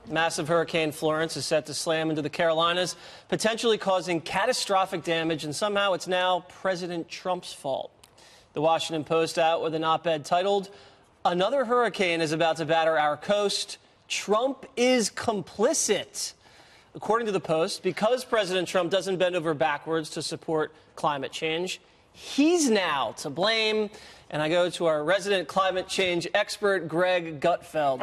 Massive Hurricane Florence is set to slam into the Carolinas, potentially causing catastrophic damage, and somehow it's now President Trump's fault. The Washington Post out with an op-ed titled, "Another hurricane is about to batter our coast. Trump is complicit." According to the Post, because President Trump doesn't bend over backwards to support climate change, he's now to blame. And I go to our resident climate change expert, Greg Gutfeld.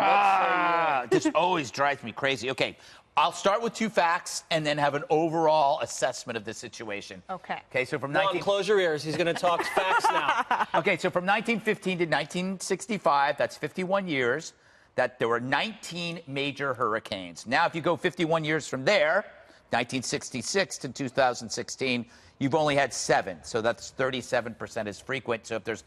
This always drives me crazy. Okay, I'll start with two facts and then have an overall assessment of the situation. Okay, so from Ron, close your ears. He's going to talk facts now. Okay, so from 1915 to 1965, that's 51 years, that there were 19 major hurricanes. Now, if you go 51 years from there, 1966 to 2016, you've only had 7. So that's 37% as frequent. So if there's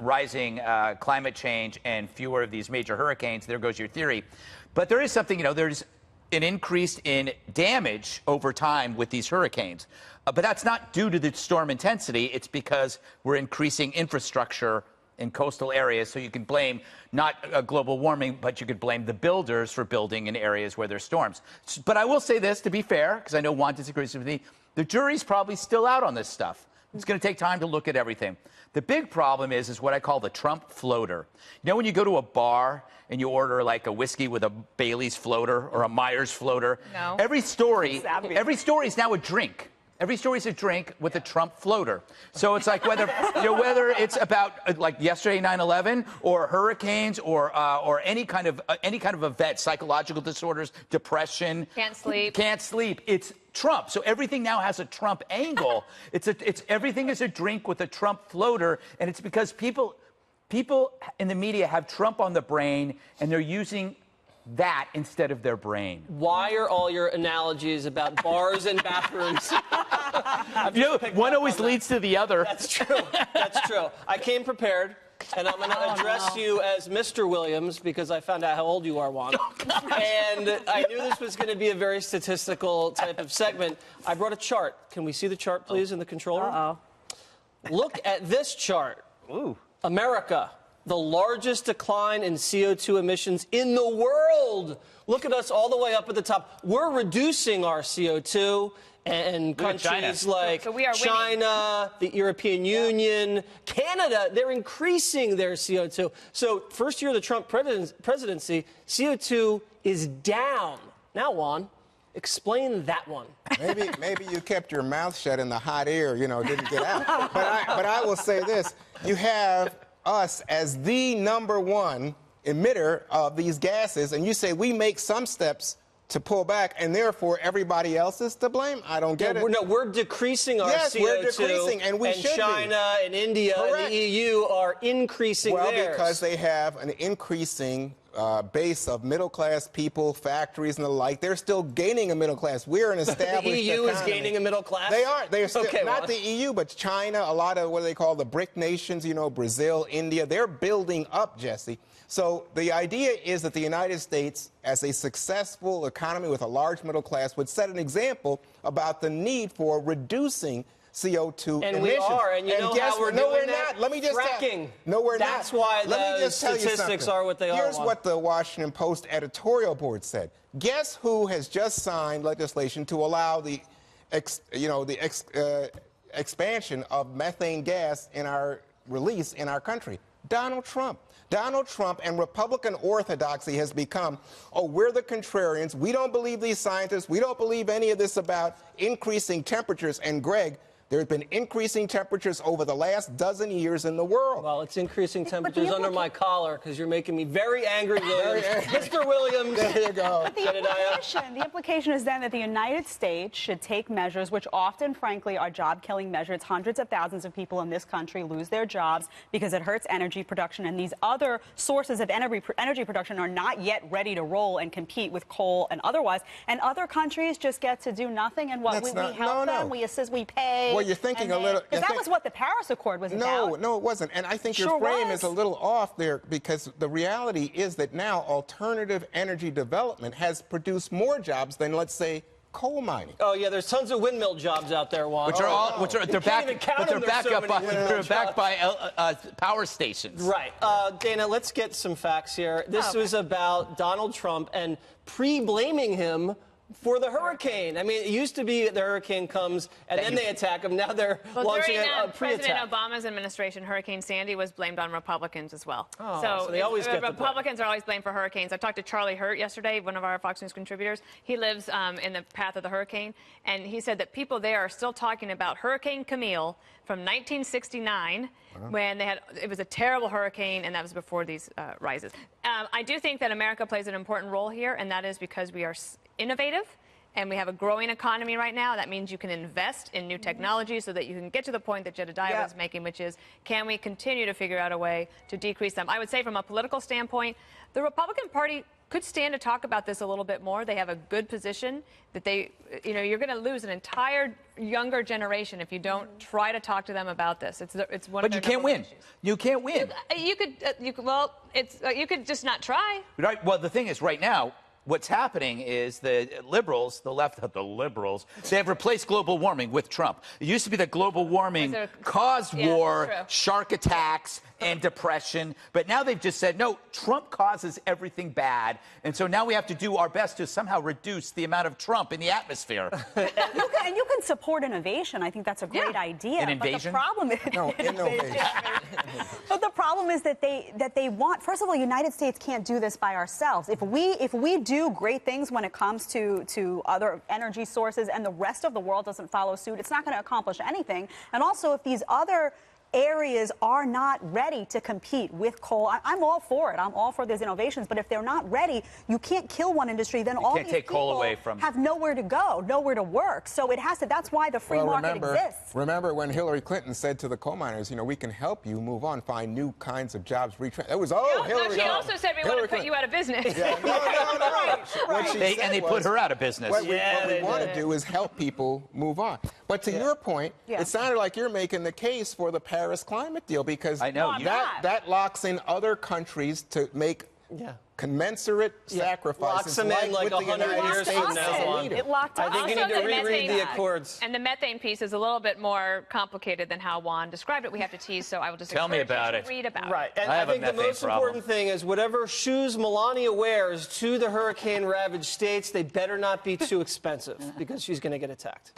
rising climate change and fewer of these major hurricanes, there goes your theory. But there is something, there's an increase in damage over time with these hurricanes. But that's not due to the storm intensity. It's because we're increasing infrastructure in coastal areas. So you can blame not global warming, but you could blame the builders for building in areas where there's storms. But I will say this, to be fair, because I know Juan disagrees with me, the jury's probably still out on this stuff. It's going to take time to look at everything. The big problem is what I call the Trump floater. When you go to a bar and you order like a whiskey with a Bailey's floater or a Myers floater, No. every story is now a drink. Every story is a drink with a Trump floater. So it's like whether it's about like yesterday 9/11 or hurricanes or any kind of event, psychological disorders, depression, Can't sleep. It's Trump. So everything now has a Trump angle. Everything is a drink with a Trump floater, and it's because people in the media have Trump on the brain and they're using that instead of their brain. Why are all your analogies about bars and bathrooms? One always leads to the other. That's true. That's true. I came prepared, and I'm going to address you as Mr. Williams because I found out how old you are, Juan. And I knew this was going to be a very statistical type of segment. I brought a chart. Can we see the chart, please, in the control room? Uh-oh. Look at this chart. Ooh. America, the largest decline in CO2 emissions in the world. Look at us all the way up at the top. We're reducing our CO2, and countries like China, the European Union, Canada, they're increasing their CO2. So first year of the Trump presidency, CO2 is down. Now, Juan, explain that one. Maybe you kept your mouth shut in the hot air, didn't get out. But I will say this. You have us as the #1 emitter of these gases, and you say we make some steps to pull back, and therefore everybody else is to blame? I don't get it. No, we're decreasing our CO2. Yes, we're decreasing, and we should be. China and India and the EU are increasing theirs. Well, because they have an increasing base of middle-class people, factories, and the like. They're still gaining a middle class. We're an established The EU economy. is gaining a middle class? They are. They're still, Okay, not Juan. the EU, but China, a lot of what they call the BRIC nations, Brazil, India. They're building up, Jesse. So the idea is that the United States, as a successful economy with a large middle class, would set an example about the need for reducing CO2 and emissions. We are, and you know how we're doing that? Not. Let me just fracking. No, we're not. That's why the statistics are what they are. Here's what the Washington Post editorial board said. Guess who has just signed legislation to allow the expansion of methane gas in our release in our country? Donald Trump. Donald Trump and Republican orthodoxy has become, we're the contrarians. We don't believe these scientists. We don't believe any of this about increasing temperatures. And Greg, there have been increasing temperatures over the last dozen years in the world. Well, it's increasing temperatures under my collar because you're making me very angry, Williams. Mr. Williams. There you go. But the implication is then that the United States should take measures which often, frankly, are job-killing measures. Hundreds of thousands of people in this country lose their jobs because it hurts energy production, and these other sources of energy production are not yet ready to roll and compete with coal and otherwise. And other countries just get to do nothing, and we help them, we assist, we pay. Well, you're thinking a little... Because that was what the Paris Accord was about. No, it wasn't. And I think your frame is a little off there because the reality is that now alternative energy development has produced more jobs than, let's say, coal mining. Oh yeah, there's tons of windmill jobs out there, Juan. They're backed by power stations. Right. Dana, let's get some facts here. This was about Donald Trump and pre-blaming him for the hurricane. I mean, it used to be the hurricane comes and then they attack him. Now they're launching a pre-attack. President Obama's administration, Hurricane Sandy was blamed on Republicans as well. Oh, so they always get the blame. Republicans are always blamed for hurricanes. I talked to Charlie Hurt yesterday, one of our Fox News contributors. He lives in the path of the hurricane, and he said that people there are still talking about Hurricane Camille from 1969. When it was a terrible hurricane, and that was before these rises. I do think that America plays an important role here, and that is because we are innovative, and we have a growing economy right now. That means you can invest in new technology so that you can get to the point that Jedediah was making, which is, can we continue to figure out a way to decrease them? I would say from a political standpoint, the Republican Party could stand to talk about this a little bit more. They have a good position that you're going to lose an entire younger generation if you don't try to talk to them about this. It's one But of their you can't win. issues. You can't win. You could just not try. Right. Well, the thing is, right now, what's happening is the liberals, the left of the liberals, they have replaced global warming with Trump. It used to be that global warming caused war, true. shark attacks, and depression. But now they've just said, no, Trump causes everything bad. And so now we have to do our best to somehow reduce the amount of Trump in the atmosphere. And you can support innovation. I think that's a great idea. An invasion? But the problem is, Innovation. But the problem is that they want. First of all, the United States can't do this by ourselves. If we do great things when it comes to other energy sources, and the rest of the world doesn't follow suit, it's not going to accomplish anything. And also, if these other areas are not ready to compete with coal, I'm all for it. I'm all for these innovations. But if they're not ready, you can't kill one industry. Then all these people have nowhere to go, nowhere to work. So it has to. That's why the free market exists. Remember when Hillary Clinton said to the coal miners, we can help you move on, find new kinds of jobs, It was Hillary. She also said we want to put you out of business. Yeah, no. They put her out of business. What we want to do is help people move on. But to your point, it sounded like you're making the case for the Paris climate deal, because that locks in other countries to make commensurate sacrifices. Locks them in like 100 years from now. It locked us. I think you need to reread the Accords. And the methane piece is a little bit more complicated than how Juan described it. We have to tease, so I will just tell me about it. Read about right. it. And I think the most important thing is whatever shoes Melania wears to the hurricane-ravaged states, they better not be too expensive, because she's going to get attacked.